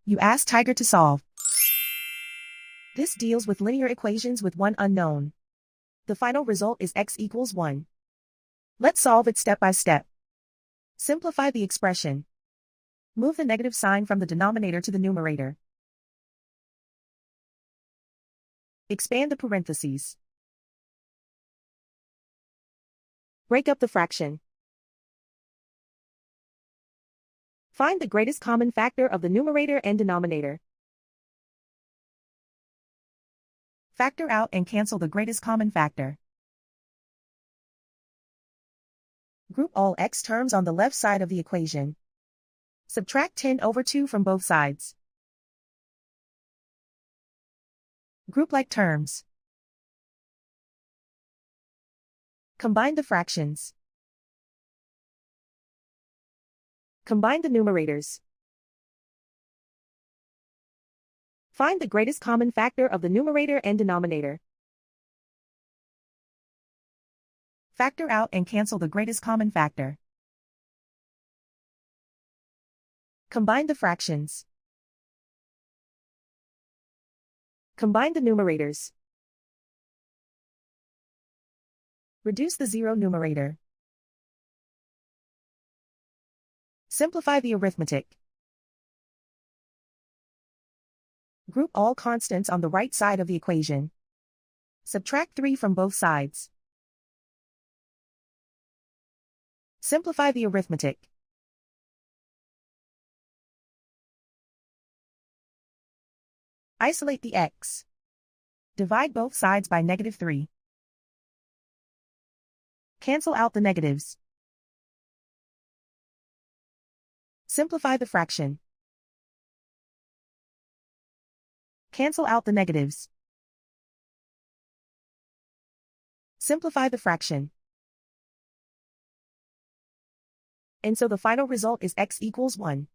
You ask Tiger to solve. This deals with linear equations with one unknown. The final result is x equals 1. Let's solve it step by step. Simplify the expression. Move the negative sign from the denominator to the numerator. Expand the parentheses. Break up the fraction. Find the greatest common factor of the numerator and denominator. Factor out and cancel the greatest common factor. Group all x terms on the left side of the equation. Subtract 10 over 2 from both sides. Group like terms. Combine the fractions. Combine the numerators. Find the greatest common factor of the numerator and denominator. Factor out and cancel the greatest common factor. Combine the fractions. Combine the numerators. Reduce the zero numerator. Simplify the arithmetic. Group all constants on the right side of the equation. Subtract 3 from both sides. Simplify the arithmetic. Isolate the x. Divide both sides by -3. Cancel out the negatives. Simplify the fraction. Cancel out the negatives. Simplify the fraction. And so the final result is x equals 1.